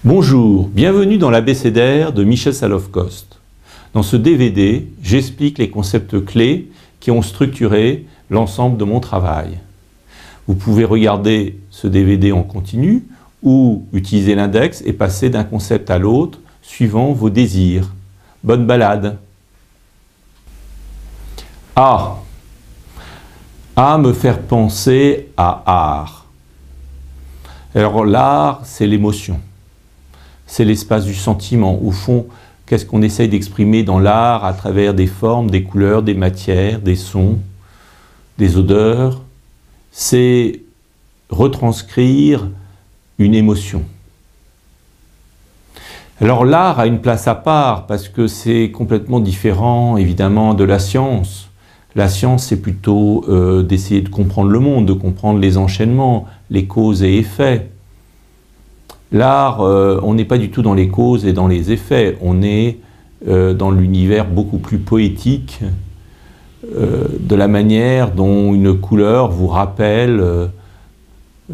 Bonjour, bienvenue dans l'abécédaire de Michel Salov-Kost. Dans ce DVD, j'explique les concepts clés qui ont structuré l'ensemble de mon travail. Vous pouvez regarder ce DVD en continu ou utiliser l'index et passer d'un concept à l'autre suivant vos désirs. Bonne balade. A. A me faire penser à art. Alors l'art, c'est l'émotion. C'est l'espace du sentiment. Au fond, qu'est-ce qu'on essaye d'exprimer dans l'art à travers des formes, des couleurs, des matières, des sons, des odeurs? C'est retranscrire une émotion. Alors l'art a une place à part parce que c'est complètement différent, évidemment, de la science. La science, c'est plutôt d'essayer de comprendre le monde, de comprendre les enchaînements, les causes et effets. L'art, on n'est pas du tout dans les causes et dans les effets, on est dans l'univers beaucoup plus poétique de la manière dont une couleur vous rappelle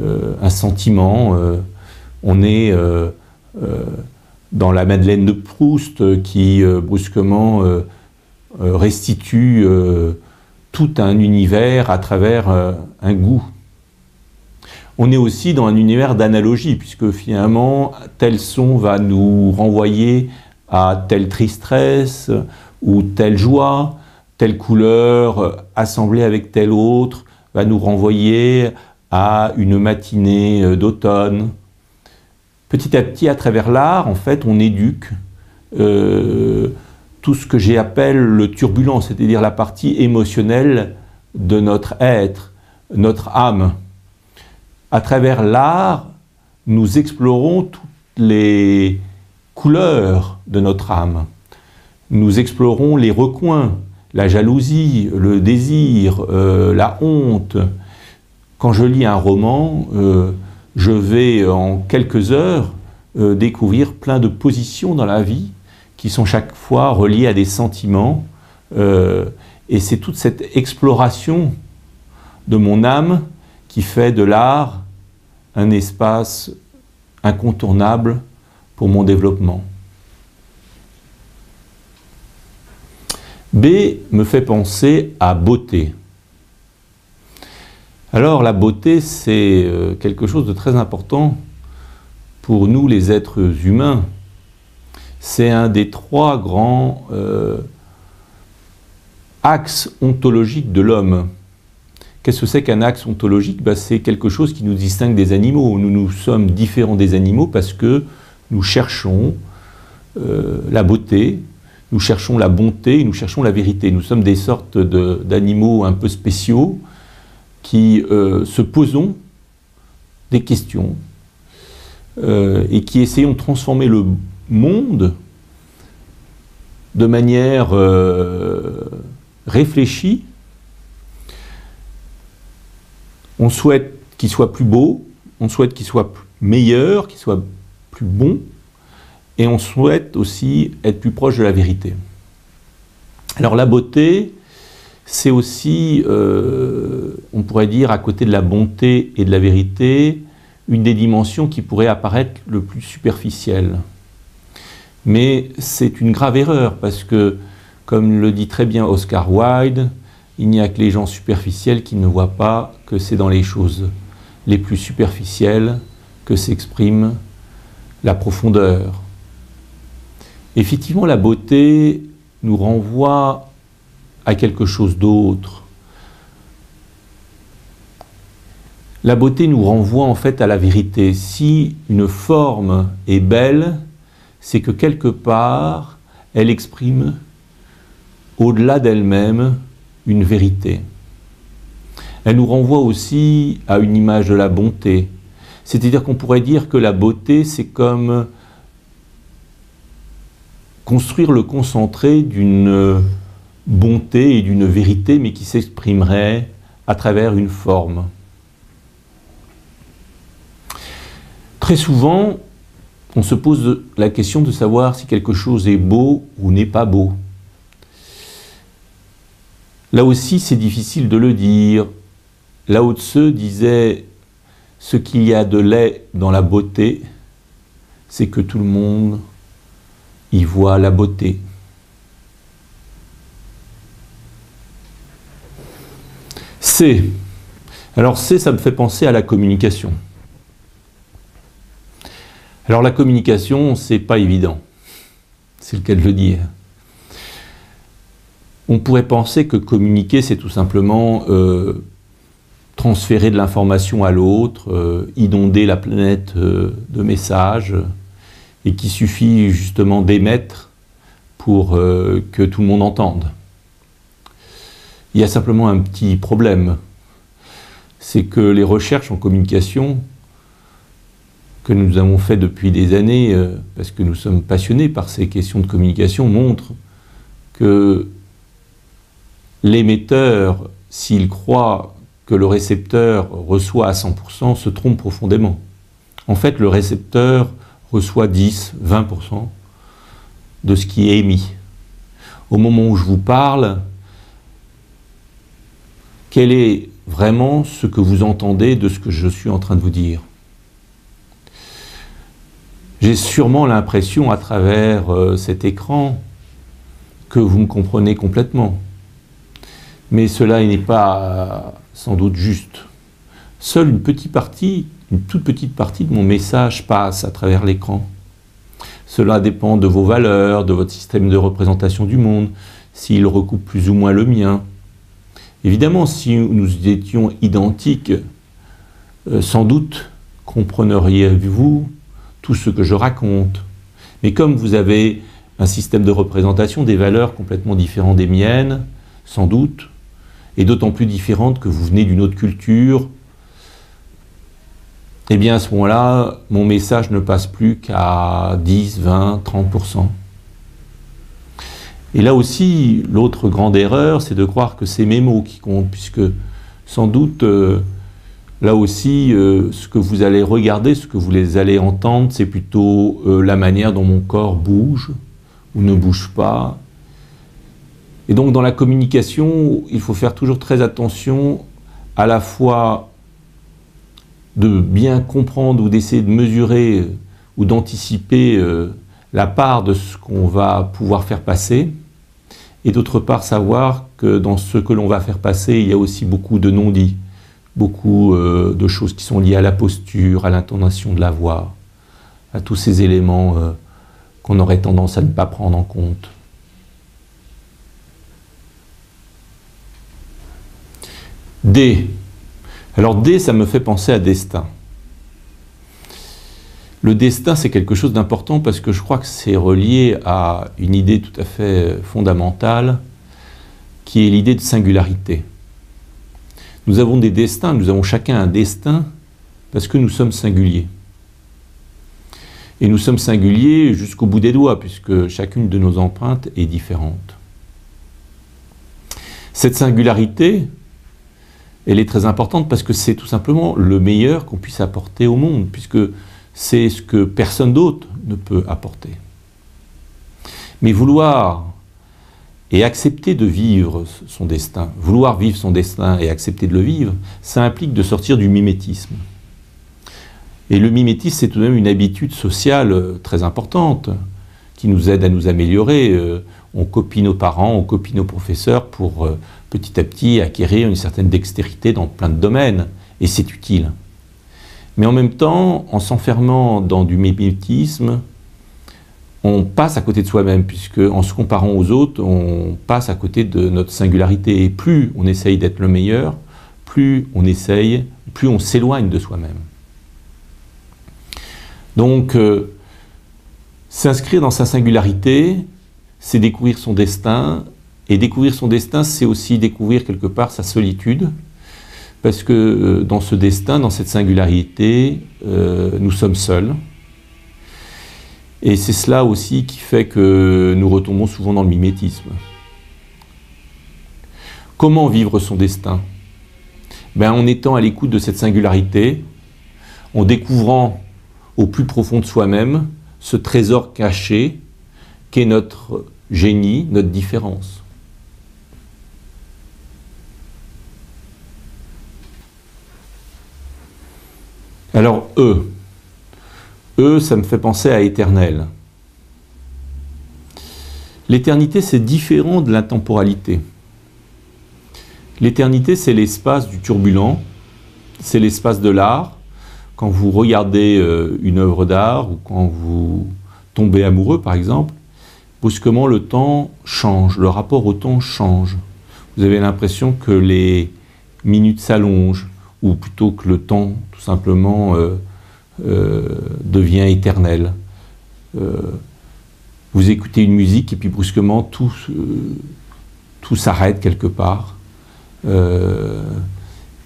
un sentiment. On est dans la Madeleine de Proust qui brusquement restitue tout un univers à travers un goût. On est aussi dans un univers d'analogie, puisque finalement, tel son va nous renvoyer à telle tristesse ou telle joie, telle couleur assemblée avec telle autre va nous renvoyer à une matinée d'automne. Petit à petit, à travers l'art, en fait, on éduque tout ce que j'appelle le turbulent, c'est-à-dire la partie émotionnelle de notre être, notre âme. À travers l'art, nous explorons toutes les couleurs de notre âme. Nous explorons les recoins, la jalousie, le désir, la honte. Quand je lis un roman, je vais en quelques heures découvrir plein de positions dans la vie qui sont chaque fois reliées à des sentiments. Et c'est toute cette exploration de mon âme qui fait de l'art un espace incontournable pour mon développement. B me fait penser à beauté. Alors la beauté, c'est quelque chose de très important pour nous les êtres humains. C'est un des trois grands axes ontologiques de l'homme. Qu'est-ce que c'est qu'un axe ontologique? C'est quelque chose qui nous distingue des animaux. Nous sommes différents des animaux parce que nous cherchons la beauté, nous cherchons la bonté, nous cherchons la vérité. Nous sommes des sortes d'animaux un peu spéciaux qui se posons des questions et qui essayons de transformer le monde de manière réfléchie. On souhaite qu'il soit plus beau, on souhaite qu'il soit meilleur, qu'il soit plus bon, et on souhaite aussi être plus proche de la vérité. Alors la beauté, c'est aussi, on pourrait dire, à côté de la bonté et de la vérité, une des dimensions qui pourrait apparaître le plus superficielle. Mais c'est une grave erreur, parce que, comme le dit très bien Oscar Wilde, il n'y a que les gens superficiels qui ne voient pas que c'est dans les choses les plus superficielles que s'exprime la profondeur. Effectivement, la beauté nous renvoie à quelque chose d'autre. La beauté nous renvoie en fait à la vérité. Si une forme est belle, c'est que quelque part, elle exprime au-delà d'elle-même une vérité. Elle nous renvoie aussi à une image de la bonté. C'est-à-dire qu'on pourrait dire que la beauté, c'est comme construire le concentré d'une bonté et d'une vérité, mais qui s'exprimerait à travers une forme. Très souvent, on se pose la question de savoir si quelque chose est beau ou n'est pas beau. Là aussi, c'est difficile de le dire. Lao Tse disait « Ce qu'il y a de laid dans la beauté, c'est que tout le monde y voit la beauté. C. Alors C, ça me fait penser à la communication. Alors la communication, c'est pas évident. C'est le cas de le dire. On pourrait penser que communiquer, c'est tout simplement transférer de l'information à l'autre, inonder la planète de messages, et qu'il suffit justement d'émettre pour que tout le monde entende. Il y a simplement un petit problème, c'est que les recherches en communication que nous avons faites depuis des années, parce que nous sommes passionnés par ces questions de communication, montrent que l'émetteur, s'il croit que le récepteur reçoit à 100%, se trompe profondément. En fait, le récepteur reçoit 10, 20% de ce qui est émis. Au moment où je vous parle, quel est vraiment ce que vous entendez de ce que je suis en train de vous dire? J'ai sûrement l'impression, à travers cet écran, que vous me comprenez complètement. Mais cela n'est pas sans doute juste. Seule une toute petite partie de mon message passe à travers l'écran. Cela dépend de vos valeurs, de votre système de représentation du monde, s'il recoupe plus ou moins le mien. Évidemment, si nous étions identiques, sans doute comprendriez-vous tout ce que je raconte. Mais comme vous avez un système de représentation, des valeurs complètement différentes des miennes, sans doute, et d'autant plus différentes que vous venez d'une autre culture, eh bien à ce moment-là, mon message ne passe plus qu'à 10, 20, 30%. Et là aussi, l'autre grande erreur, c'est de croire que c'est mes mots qui comptent, puisque sans doute, là aussi, ce que vous allez regarder, ce que vous allez entendre, c'est plutôt la manière dont mon corps bouge ou ne bouge pas. Et donc dans la communication, il faut faire toujours très attention à la fois de bien comprendre ou d'essayer de mesurer ou d'anticiper la part de ce qu'on va pouvoir faire passer, et d'autre part savoir que dans ce que l'on va faire passer, il y a aussi beaucoup de non-dits, beaucoup de choses qui sont liées à la posture, à l'intonation de la voix, à tous ces éléments qu'on aurait tendance à ne pas prendre en compte. D. Alors D, ça me fait penser à destin. Le destin, c'est quelque chose d'important parce que je crois que c'est relié à une idée tout à fait fondamentale, qui est l'idée de singularité. Nous avons des destins, nous avons chacun un destin parce que nous sommes singuliers. Et nous sommes singuliers jusqu'au bout des doigts, puisque chacune de nos empreintes est différente. Cette singularité, elle est très importante parce que c'est tout simplement le meilleur qu'on puisse apporter au monde, puisque c'est ce que personne d'autre ne peut apporter. Mais vouloir et accepter de vivre son destin, vouloir vivre son destin et accepter de le vivre, ça implique de sortir du mimétisme. Et le mimétisme, c'est tout de même une habitude sociale très importante qui nous aide à nous améliorer. On copie nos parents, on copie nos professeurs pour petit à petit acquérir une certaine dextérité dans plein de domaines, et c'est utile. Mais en même temps, en s'enfermant dans du mimétisme, on passe à côté de soi-même, puisque en se comparant aux autres, on passe à côté de notre singularité. Et plus on essaye d'être le meilleur, plus on s'éloigne de soi-même. Donc, s'inscrire dans sa singularité, c'est découvrir son destin, et découvrir son destin, c'est aussi découvrir quelque part sa solitude, parce que dans ce destin, dans cette singularité, nous sommes seuls. Et c'est cela aussi qui fait que nous retombons souvent dans le mimétisme. Comment vivre son destin? En étant à l'écoute de cette singularité, en découvrant au plus profond de soi-même ce trésor caché qu'est notre génie, notre différence. Alors, E, ça me fait penser à éternel. L'éternité, c'est différent de l'intemporalité. L'éternité, c'est l'espace du turbulent, c'est l'espace de l'art. Quand vous regardez une œuvre d'art ou quand vous tombez amoureux, par exemple, brusquement, le temps change, le rapport au temps change. Vous avez l'impression que les minutes s'allongent, ou plutôt que le temps, tout simplement, devient éternel. Vous écoutez une musique et puis brusquement tout s'arrête quelque part.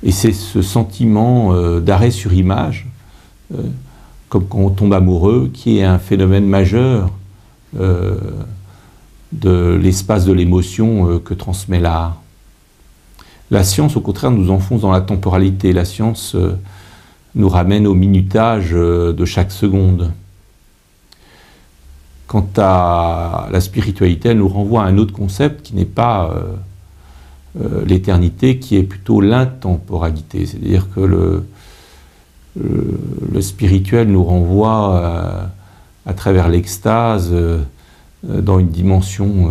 Et c'est ce sentiment d'arrêt sur image, comme quand on tombe amoureux, qui est un phénomène majeur de l'espace de l'émotion que transmet l'art. La science, au contraire, nous enfonce dans la temporalité. La science nous ramène au minutage de chaque seconde. Quant à la spiritualité, elle nous renvoie à un autre concept qui n'est pas l'éternité, qui est plutôt l'intemporalité. C'est-à-dire que le spirituel nous renvoie à travers l'extase dans une dimension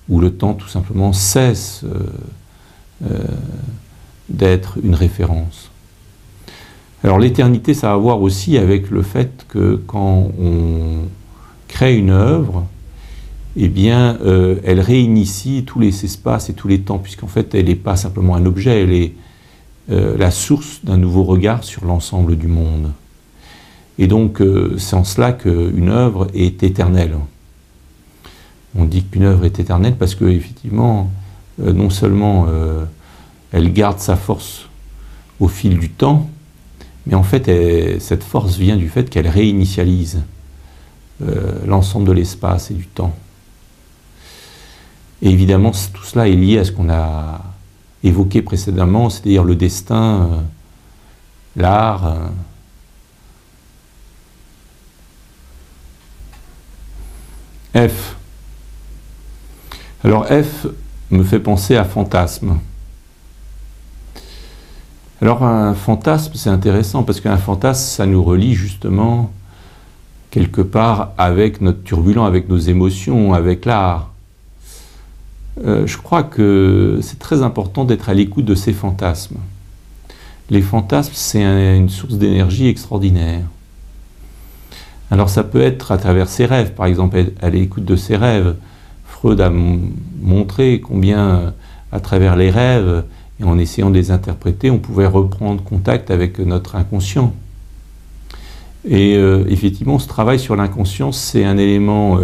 où le temps tout simplement cesse d'être une référence. Alors l'éternité, ça a à voir aussi avec le fait que quand on crée une œuvre, eh bien, elle réinitie tous les espaces et tous les temps, puisqu'en fait, elle n'est pas simplement un objet, elle est la source d'un nouveau regard sur l'ensemble du monde. Et donc, c'est en cela qu'une œuvre est éternelle. On dit qu'une œuvre est éternelle parce qu'effectivement, non seulement elle garde sa force au fil du temps, mais en fait, cette force vient du fait qu'elle réinitialise l'ensemble de l'espace et du temps. Et évidemment, tout cela est lié à ce qu'on a évoqué précédemment, c'est-à-dire le destin, l'art. F. Alors F me fait penser à fantasme. Alors un fantasme, c'est intéressant parce qu'un fantasme, ça nous relie justement quelque part avec notre turbulent, avec nos émotions, avec l'art. Je crois que c'est très important d'être à l'écoute de ces fantasmes. Les fantasmes, c'est une source d'énergie extraordinaire. Alors ça peut être à travers ses rêves, par exemple, à l'écoute de ses rêves. Freud a montré combien, à travers les rêves, et en essayant de les interpréter, on pouvait reprendre contact avec notre inconscient. Et effectivement, ce travail sur l'inconscient, c'est un élément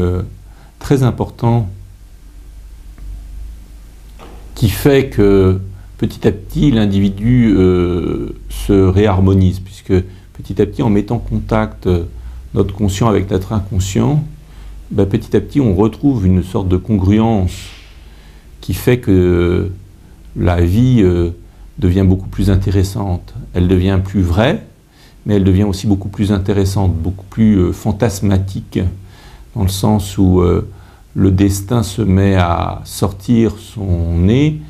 très important qui fait que petit à petit, l'individu se réharmonise, puisque petit à petit, en mettant en contact notre conscient avec notre inconscient, petit à petit, on retrouve une sorte de congruence qui fait que la vie devient beaucoup plus intéressante. Elle devient plus vraie, mais elle devient aussi beaucoup plus intéressante, beaucoup plus fantasmatique, dans le sens où le destin se met à sortir son nez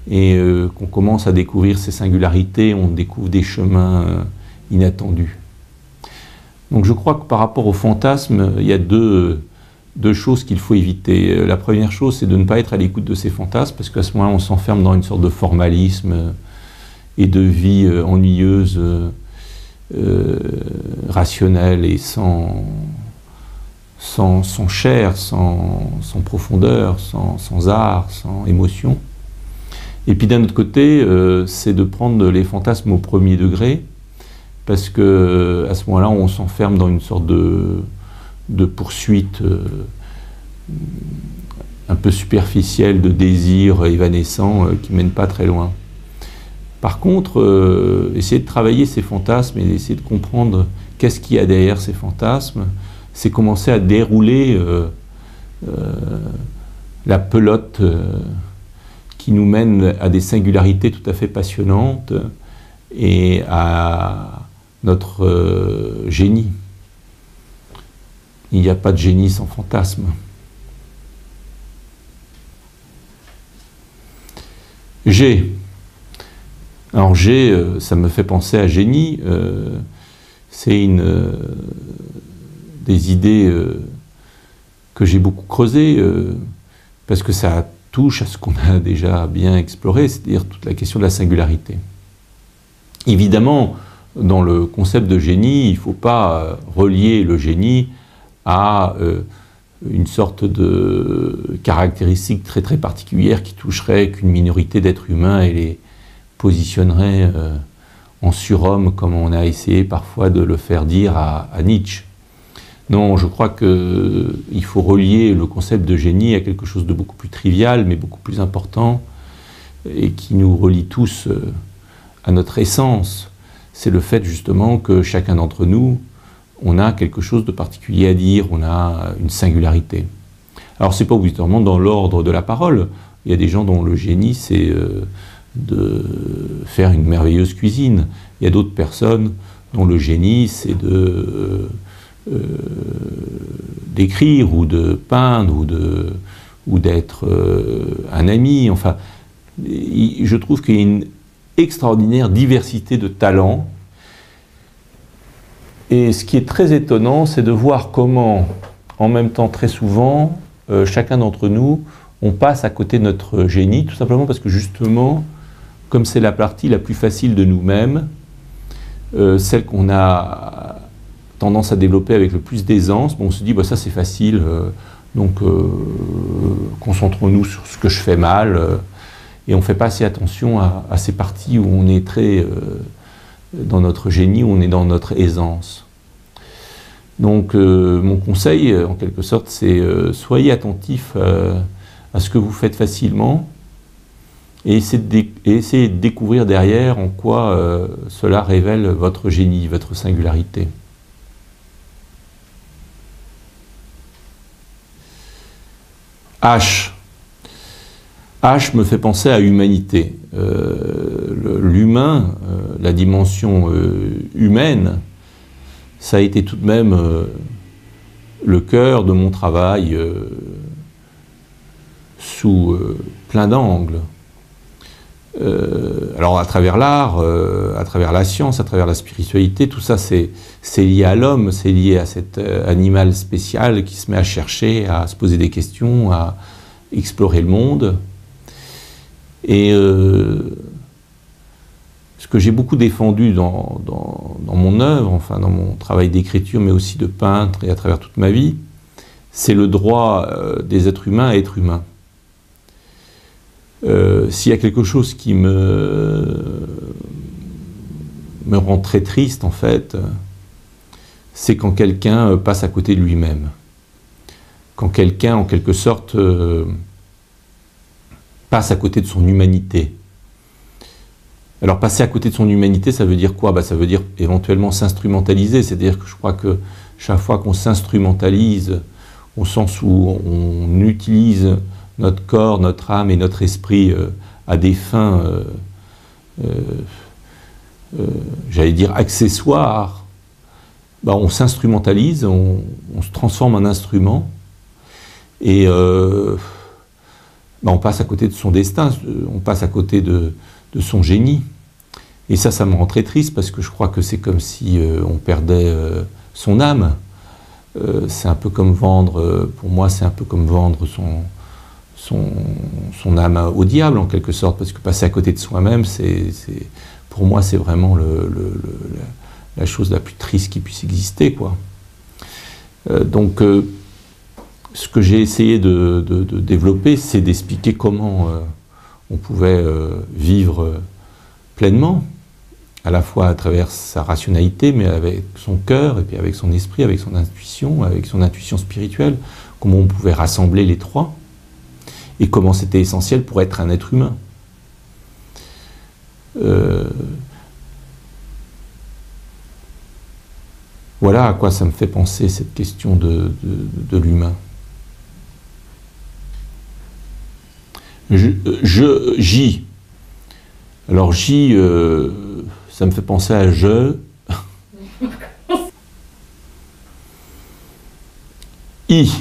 et qu'on commence à découvrir ses singularités, on découvre des chemins inattendus. Donc je crois que par rapport au fantasme, il y a deux choses qu'il faut éviter. La première chose, c'est de ne pas être à l'écoute de ces fantasmes, parce qu'à ce moment-là, on s'enferme dans une sorte de formalisme et de vie ennuyeuse, rationnelle et sans chair, sans profondeur, sans art, sans émotion. Et puis d'un autre côté, c'est de prendre les fantasmes au premier degré, parce que à ce moment-là, on s'enferme dans une sorte de poursuite un peu superficielle de désirs évanescents qui ne mènent pas très loin. Par contre, essayer de travailler ces fantasmes et essayer de comprendre qu'est-ce qu'il y a derrière ces fantasmes, c'est commencer à dérouler la pelote qui nous mène à des singularités tout à fait passionnantes et à notre génie. Il n'y a pas de génie sans fantasme. G. Alors G, ça me fait penser à génie. C'est des idées que j'ai beaucoup creusées, parce que ça touche à ce qu'on a déjà bien exploré, c'est-à-dire toute la question de la singularité. Évidemment, dans le concept de génie, il ne faut pas relier le génie à une sorte de caractéristique très très particulière qui toucherait qu'une minorité d'êtres humains et les positionnerait en surhomme, comme on a essayé parfois de le faire dire à Nietzsche. Non, je crois qu'il faut relier le concept de génie à quelque chose de beaucoup plus trivial, mais beaucoup plus important, et qui nous relie tous à notre essence. C'est le fait justement que chacun d'entre nous, on a quelque chose de particulier à dire, on a une singularité. Alors c'est pas obligatoirement dans l'ordre de la parole. Il y a des gens dont le génie c'est de faire une merveilleuse cuisine. Il y a d'autres personnes dont le génie c'est d'écrire ou de peindre ou d'être un ami. Enfin, je trouve qu'il y a une extraordinaire diversité de talents. Et ce qui est très étonnant, c'est de voir comment, en même temps, très souvent, chacun d'entre nous, on passe à côté de notre génie, tout simplement parce que justement, comme c'est la partie la plus facile de nous-mêmes, celle qu'on a tendance à développer avec le plus d'aisance, bon, on se dit, bah, ça c'est facile, donc concentrons-nous sur ce que je fais mal, et on ne fait pas assez attention à ces parties où on est très dans notre génie, où on est dans notre aisance. Donc mon conseil, en quelque sorte, c'est soyez attentifs à ce que vous faites facilement et essayez de découvrir derrière en quoi cela révèle votre génie, votre singularité. H. H me fait penser à humanité. L'humain, la dimension humaine, ça a été tout de même le cœur de mon travail sous plein d'angles. Alors à travers l'art, à travers la science, à travers la spiritualité, tout ça c'est lié à l'homme, c'est lié à cet animal spécial qui se met à chercher, à se poser des questions, à explorer le monde. Et ce que j'ai beaucoup défendu dans mon œuvre, enfin dans mon travail d'écriture, mais aussi de peintre et à travers toute ma vie, c'est le droit des êtres humains à être humains. S'il y a quelque chose qui me rend très triste, en fait, c'est quand quelqu'un passe à côté de lui-même. Quand quelqu'un, en quelque sorte, passe à côté de son humanité. Alors, passer à côté de son humanité, ça veut dire quoi? Ça veut dire éventuellement s'instrumentaliser. C'est-à-dire que je crois que chaque fois qu'on s'instrumentalise, au sens où on utilise notre corps, notre âme et notre esprit à des fins, j'allais dire, accessoires, on s'instrumentalise, on se transforme en instrument, et on passe à côté de son destin, on passe à côté de son génie. Et ça me rend très triste, parce que je crois que c'est comme si on perdait son âme. C'est un peu comme vendre, pour moi, c'est un peu comme vendre son âme au diable, en quelque sorte, parce que passer à côté de soi-même, pour moi, c'est vraiment la chose la plus triste qui puisse exister, quoi. Donc, ce que j'ai essayé de développer, c'est d'expliquer comment on pouvait vivre pleinement, à la fois à travers sa rationalité, mais avec son cœur, et puis avec son esprit, avec son intuition spirituelle, comment on pouvait rassembler les trois, et comment c'était essentiel pour être un être humain. Voilà à quoi ça me fait penser, cette question de l'humain. J. Alors J, ça me fait penser à je. I.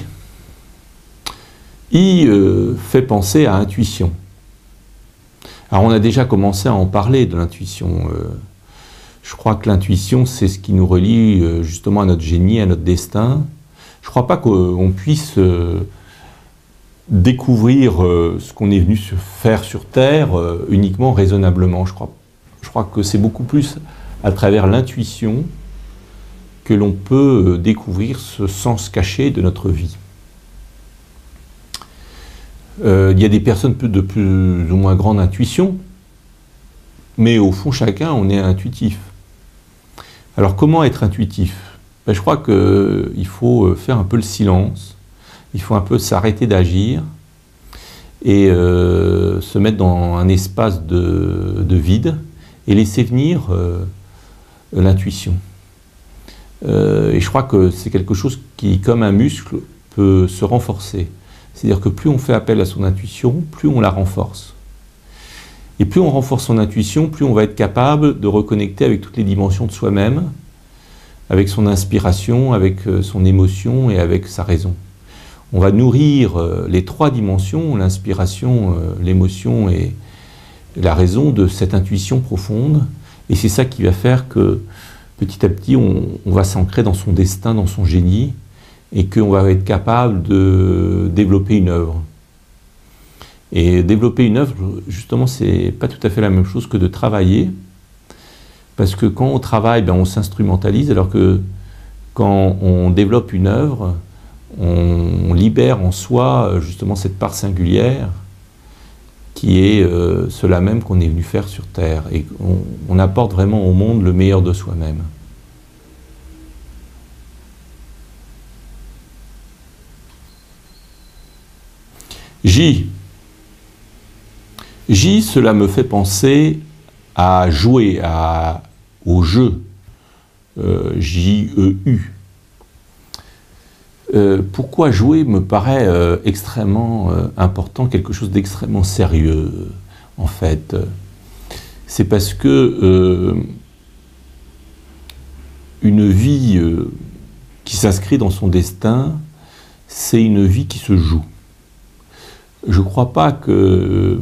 I fait penser à intuition. Alors on a déjà commencé à en parler de l'intuition. Je crois que l'intuition, c'est ce qui nous relie justement à notre génie, à notre destin. Je ne crois pas qu'on puisse découvrir ce qu'on est venu faire sur Terre uniquement raisonnablement. Je crois que c'est beaucoup plus à travers l'intuition que l'on peut découvrir ce sens caché de notre vie. Il y a des personnes de plus ou moins grande intuition, mais au fond, chacun, on est intuitif. Alors, comment être intuitif? Ben, je crois qu'il faut faire un peu le silence, il faut un peu s'arrêter d'agir et se mettre dans un espace de vide et laisser venir l'intuition. Et je crois que c'est quelque chose qui, comme un muscle, peut se renforcer. C'est-à-dire que plus on fait appel à son intuition, plus on la renforce. Et plus on renforce son intuition, plus on va être capable de reconnecter avec toutes les dimensions de soi-même, avec son inspiration, avec son émotion et avec sa raison. On va nourrir les trois dimensions, l'inspiration, l'émotion et la raison de cette intuition profonde. Et c'est ça qui va faire que petit à petit, on va s'ancrer dans son destin, dans son génie, et qu'on va être capable de développer une œuvre. Et développer une œuvre, justement, c'est pas tout à fait la même chose que de travailler, parce que quand on travaille, ben, on s'instrumentalise, alors que quand on développe une œuvre, on libère en soi justement cette part singulière qui est cela même qu'on est venu faire sur Terre, et on apporte vraiment au monde le meilleur de soi-même. J, cela me fait penser à jouer, au jeu, J-E-U. Pourquoi jouer me paraît extrêmement important, quelque chose d'extrêmement sérieux, en fait. C'est parce que une vie qui s'inscrit dans son destin, c'est une vie qui se joue. Je ne crois pas que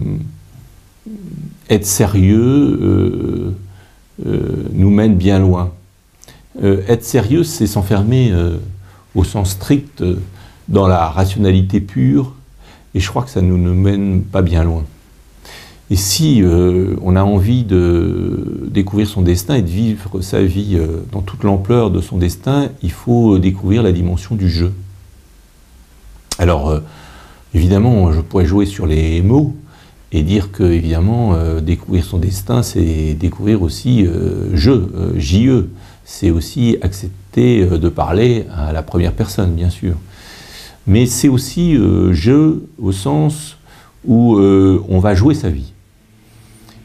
être sérieux nous mène bien loin. Être sérieux, c'est s'enfermer au sens strict dans la rationalité pure, et je crois que ça ne nous mène pas bien loin. Et si on a envie de découvrir son destin et de vivre sa vie dans toute l'ampleur de son destin, il faut découvrir la dimension du jeu. Alors, évidemment, je pourrais jouer sur les mots et dire que, évidemment, découvrir son destin, c'est découvrir aussi J-E. C'est aussi accepter de parler à la première personne, bien sûr. Mais c'est aussi jeu au sens où on va jouer sa vie.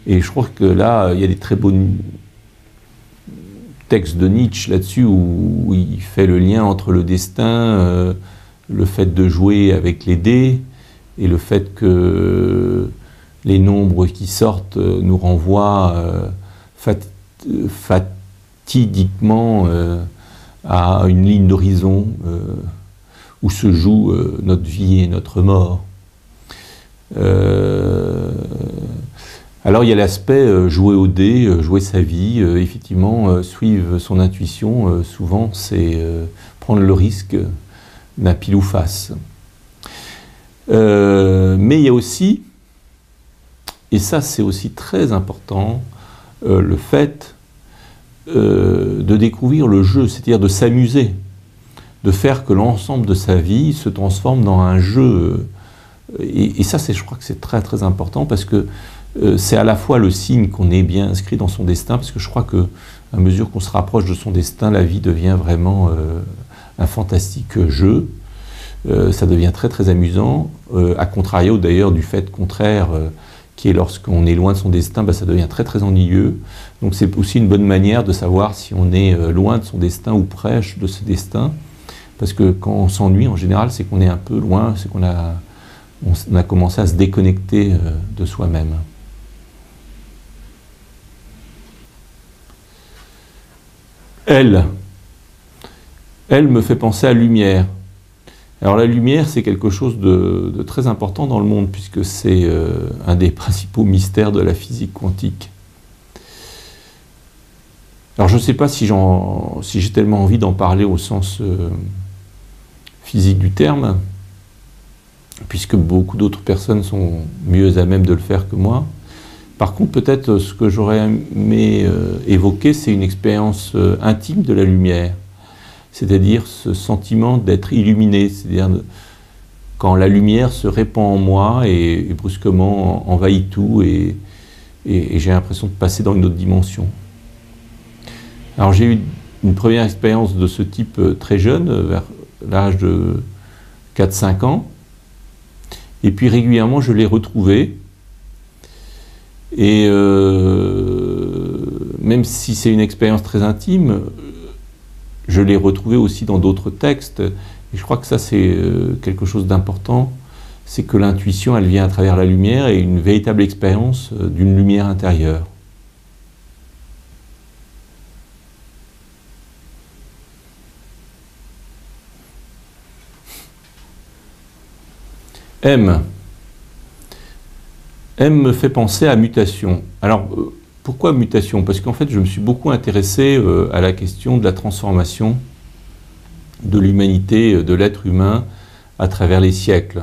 Et je crois que là, il y a des très beaux textes de Nietzsche là-dessus où il fait le lien entre le destin, le fait de jouer avec les dés et le fait que les nombres qui sortent nous renvoient fatidiquement à une ligne d'horizon où se joue notre vie et notre mort. Alors il y a l'aspect jouer au dé, jouer sa vie, effectivement, suivre son intuition, souvent c'est prendre le risque d'un pile ou face. Mais il y a aussi, et ça c'est aussi très important, le fait de découvrir le jeu, c'est-à-dire de s'amuser, de faire que l'ensemble de sa vie se transforme dans un jeu. Et ça, je crois que c'est très très important, parce que c'est à la fois le signe qu'on est bien inscrit dans son destin, parce que je crois que à mesure qu'on se rapproche de son destin, la vie devient vraiment un fantastique jeu. Ça devient très très amusant, à contrario d'ailleurs du fait contraire, qui est lorsqu'on est loin de son destin, ça devient très très ennuyeux. Donc c'est aussi une bonne manière de savoir si on est loin de son destin ou proche de ce destin, parce que quand on s'ennuie, en général, c'est qu'on est un peu loin, c'est qu'on a commencé à se déconnecter de soi-même. Elle me fait penser à lumière. Alors la lumière, c'est quelque chose de très important dans le monde, puisque c'est un des principaux mystères de la physique quantique. Alors je ne sais pas si j'ai tellement envie d'en parler au sens physique du terme, puisque beaucoup d'autres personnes sont mieux à même de le faire que moi. Par contre, peut-être ce que j'aurais aimé évoquer, c'est une expérience intime de la lumière, c'est-à-dire ce sentiment d'être illuminé, c'est-à-dire quand la lumière se répand en moi et brusquement envahit tout et j'ai l'impression de passer dans une autre dimension. Alors j'ai eu une première expérience de ce type très jeune, vers l'âge de 4-5 ans, et puis régulièrement je l'ai retrouvé, et même si c'est une expérience très intime, je l'ai retrouvé aussi dans d'autres textes, et je crois que ça c'est quelque chose d'important, c'est que l'intuition elle vient à travers la lumière et une véritable expérience d'une lumière intérieure. M. M me fait penser à mutation. Alors, pourquoi mutation? Parce qu'en fait, je me suis beaucoup intéressé à la question de la transformation de l'humanité, de l'être humain, à travers les siècles.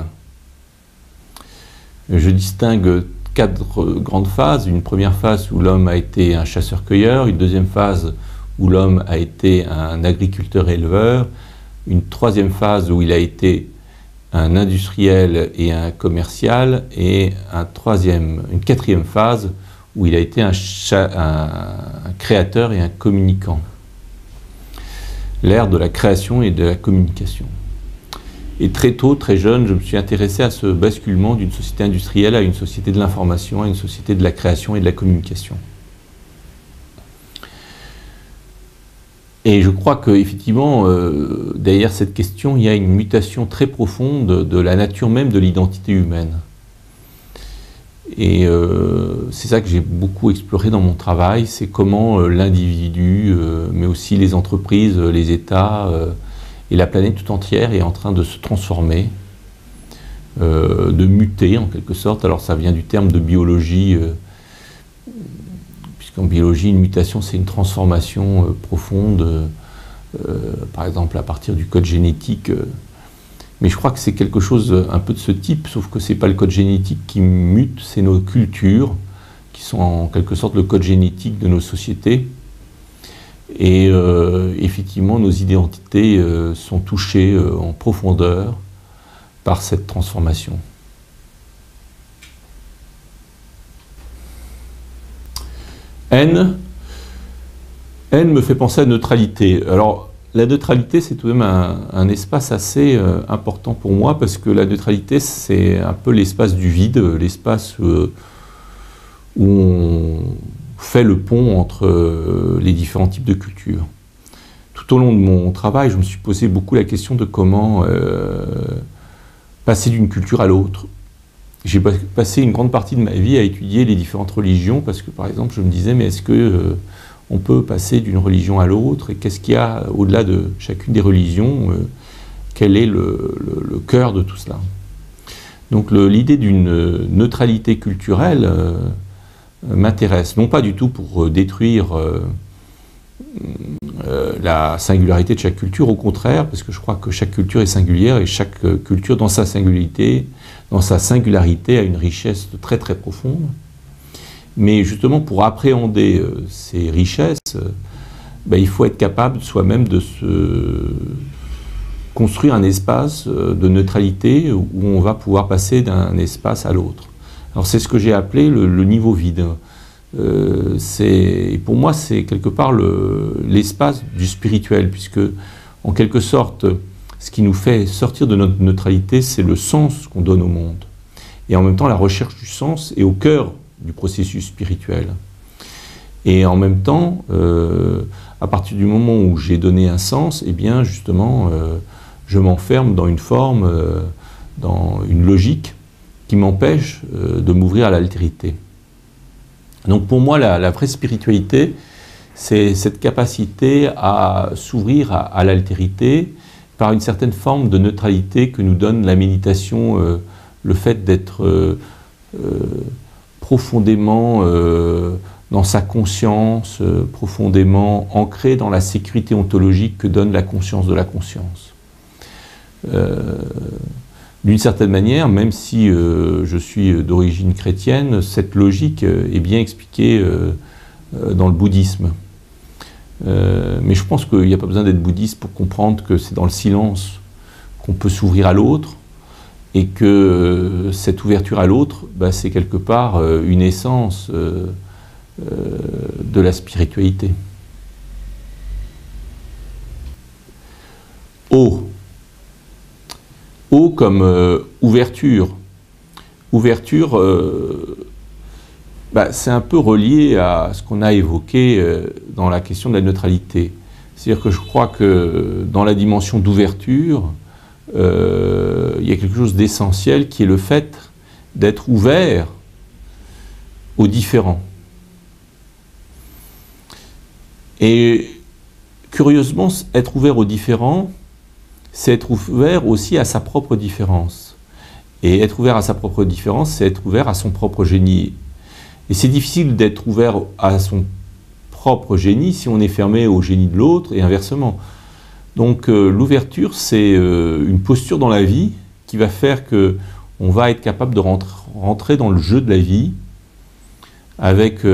Je distingue 4 grandes phases. Une première phase où l'homme a été un chasseur-cueilleur, une deuxième phase où l'homme a été un agriculteur-éleveur, une troisième phase où il a été un industriel et un commercial, et une quatrième phase où il a été un créateur et un communicant. L'ère de la création et de la communication. Et très tôt, très jeune, je me suis intéressé à ce basculement d'une société industrielle à une société de l'information, à une société de la création et de la communication. Et je crois qu'effectivement, derrière cette question, il y a une mutation très profonde de la nature même de l'identité humaine. Et c'est ça que j'ai beaucoup exploré dans mon travail, c'est comment l'individu, mais aussi les entreprises, les États et la planète tout entière est en train de se transformer, de muter en quelque sorte. Alors ça vient du terme de biologie, en biologie, une mutation, c'est une transformation profonde, par exemple à partir du code génétique. Mais je crois que c'est quelque chose un peu de ce type, sauf que ce n'est pas le code génétique qui mute, c'est nos cultures, qui sont en quelque sorte le code génétique de nos sociétés. Et effectivement, nos identités sont touchées en profondeur par cette transformation. N me fait penser à neutralité. Alors, la neutralité, c'est tout de même un espace assez important pour moi, parce que la neutralité, c'est un peu l'espace du vide, l'espace où on fait le pont entre les différents types de cultures. Tout au long de mon travail, je me suis posé beaucoup la question de comment passer d'une culture à l'autre. J'ai passé une grande partie de ma vie à étudier les différentes religions, parce que par exemple je me disais, mais est-ce que on peut passer d'une religion à l'autre, et qu'est-ce qu'il y a au-delà de chacune des religions, quel est le cœur de tout cela? Donc l'idée d'une neutralité culturelle m'intéresse, non pas du tout pour détruire la singularité de chaque culture, au contraire, parce que je crois que chaque culture est singulière, et chaque culture dans sa singularité a une richesse très très profonde. Mais justement, pour appréhender ces richesses, il faut être capable soi-même de se construire un espace de neutralité où on va pouvoir passer d'un espace à l'autre. Alors c'est ce que j'ai appelé le niveau vide. Pour moi, c'est quelque part l'espace du spirituel, puisque en quelque sorte, ce qui nous fait sortir de notre neutralité, c'est le sens qu'on donne au monde. Et en même temps, la recherche du sens est au cœur du processus spirituel. Et en même temps, à partir du moment où j'ai donné un sens, eh bien justement, je m'enferme dans une forme, dans une logique qui m'empêche de m'ouvrir à l'altérité. Donc pour moi, la vraie spiritualité, c'est cette capacité à s'ouvrir à l'altérité par une certaine forme de neutralité que nous donne la méditation, le fait d'être profondément dans sa conscience, profondément ancré dans la sécurité ontologique que donne la conscience de la conscience. D'une certaine manière, même si je suis d'origine chrétienne, cette logique est bien expliquée dans le bouddhisme. Mais je pense qu'il n'y a pas besoin d'être bouddhiste pour comprendre que c'est dans le silence qu'on peut s'ouvrir à l'autre, et que cette ouverture à l'autre, bah, c'est quelque part une essence de la spiritualité. O. O comme ouverture. Ouverture, bah, c'est un peu relié à ce qu'on a évoqué dans la question de la neutralité. C'est-à-dire que je crois que dans la dimension d'ouverture, il y a quelque chose d'essentiel qui est le fait d'être ouvert aux différents. Et curieusement, être ouvert aux différents, c'est être ouvert aussi à sa propre différence. Et être ouvert à sa propre différence, c'est être ouvert à son propre génie. Et c'est difficile d'être ouvert à son propre génie si on est fermé au génie de l'autre et inversement. Donc l'ouverture, c'est une posture dans la vie qui va faire qu'on va être capable de rentrer dans le jeu de la vie avec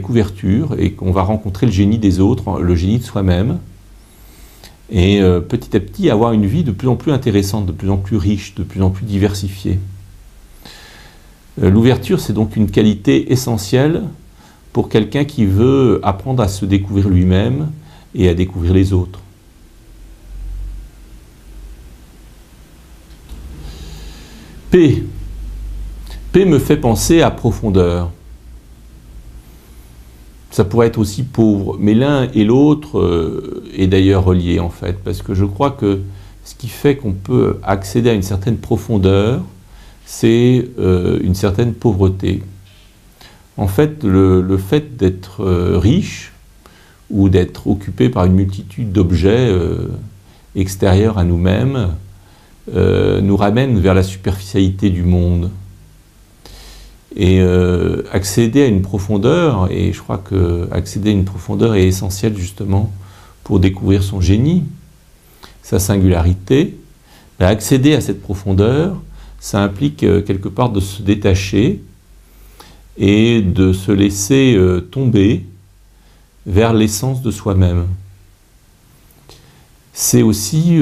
ouverture, et qu'on va rencontrer le génie des autres, le génie de soi-même, et petit à petit avoir une vie de plus en plus intéressante, de plus en plus riche, de plus en plus diversifiée. L'ouverture, c'est donc une qualité essentielle pour quelqu'un qui veut apprendre à se découvrir lui-même et à découvrir les autres. P. P me fait penser à profondeur. Ça pourrait être aussi pauvre, mais l'un et l'autre est d'ailleurs relié en fait, parce que je crois que ce qui fait qu'on peut accéder à une certaine profondeur, c'est une certaine pauvreté. En fait, le fait d'être riche ou d'être occupé par une multitude d'objets extérieurs à nous-mêmes nous ramène vers la superficialité du monde. Et accéder à une profondeur, et je crois que accéder à une profondeur est essentiel justement pour découvrir son génie, sa singularité. Mais accéder à cette profondeur, ça implique quelque part de se détacher et de se laisser tomber vers l'essence de soi-même. C'est aussi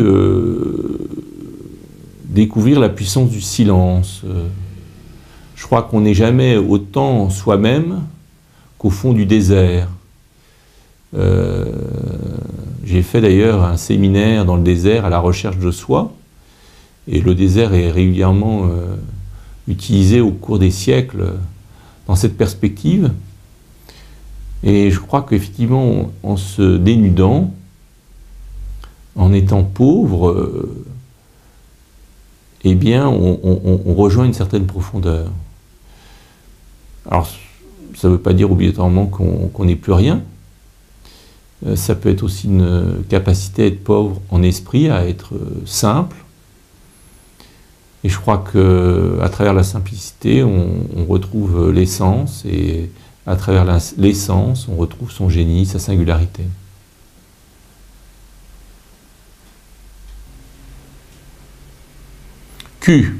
découvrir la puissance du silence. Je crois qu'on n'est jamais autant soi-même qu'au fond du désert. J'ai fait d'ailleurs un séminaire dans le désert à la recherche de soi, et le désert est régulièrement utilisé au cours des siècles dans cette perspective. Et je crois qu'effectivement, en se dénudant, en étant pauvre, eh bien, on rejoint une certaine profondeur. Alors, ça ne veut pas dire obligatoirement qu'on n'ait plus rien. Ça peut être aussi une capacité à être pauvre en esprit, à être simple. Et je crois qu'à travers la simplicité, on retrouve l'essence, et à travers l'essence, on retrouve son génie, sa singularité. Q.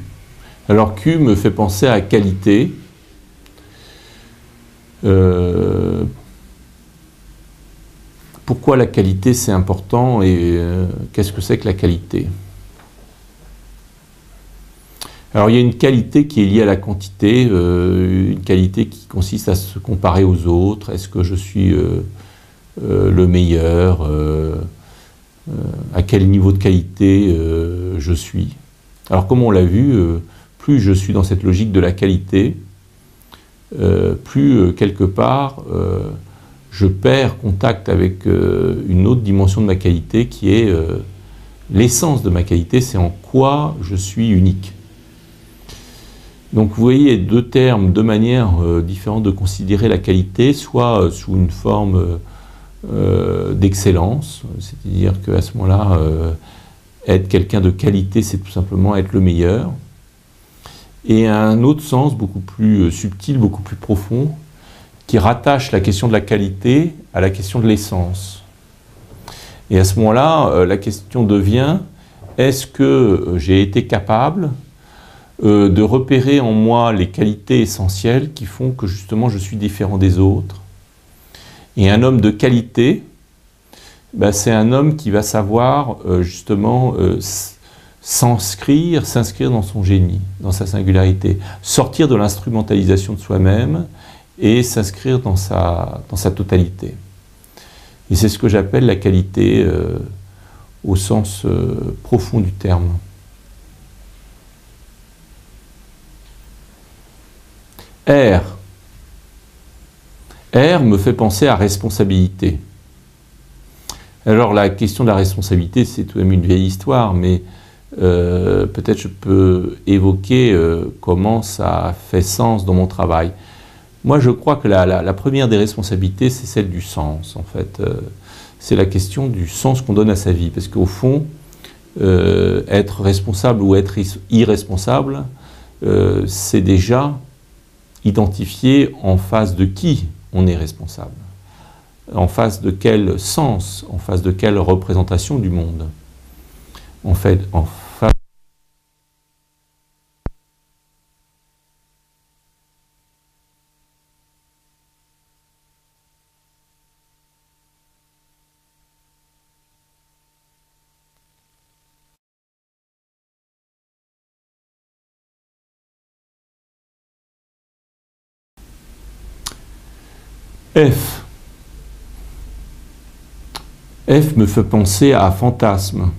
Alors Q me fait penser à qualité. Pourquoi la qualité c'est important, et qu'est-ce que c'est que la qualité? Alors il y a une qualité qui est liée à la quantité, une qualité qui consiste à se comparer aux autres. Est-ce que je suis le meilleur? À quel niveau de qualité je suis? Alors comme on l'a vu, plus je suis dans cette logique de la qualité, plus quelque part je perds contact avec une autre dimension de ma qualité qui est l'essence de ma qualité, c'est en quoi je suis unique. Donc vous voyez deux termes, deux manières différentes de considérer la qualité, soit sous une forme d'excellence, c'est-à-dire qu'à ce moment-là, être quelqu'un de qualité, c'est tout simplement être le meilleur, et un autre sens beaucoup plus subtil, beaucoup plus profond, qui rattache la question de la qualité à la question de l'essence. Et à ce moment-là, la question devient, est-ce que j'ai été capable de repérer en moi les qualités essentielles qui font que justement je suis différent des autres. Et un homme de qualité, ben, c'est un homme qui va savoir justement s'inscrire dans son génie, dans sa singularité, sortir de l'instrumentalisation de soi-même et s'inscrire dans sa totalité. Et c'est ce que j'appelle la qualité au sens profond du terme. R. R me fait penser à responsabilité. Alors la question de la responsabilité, c'est tout de même une vieille histoire, mais peut-être je peux évoquer comment ça fait sens dans mon travail. Moi, je crois que la première des responsabilités, c'est celle du sens, en fait. C'est la question du sens qu'on donne à sa vie, parce qu'au fond, être responsable ou être irresponsable, c'est déjà identifier en face de qui on est responsable, en face de quel sens, en face de quelle représentation du monde. En fait, en face F. F me fait penser à fantasme,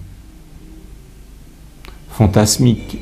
fantasmique,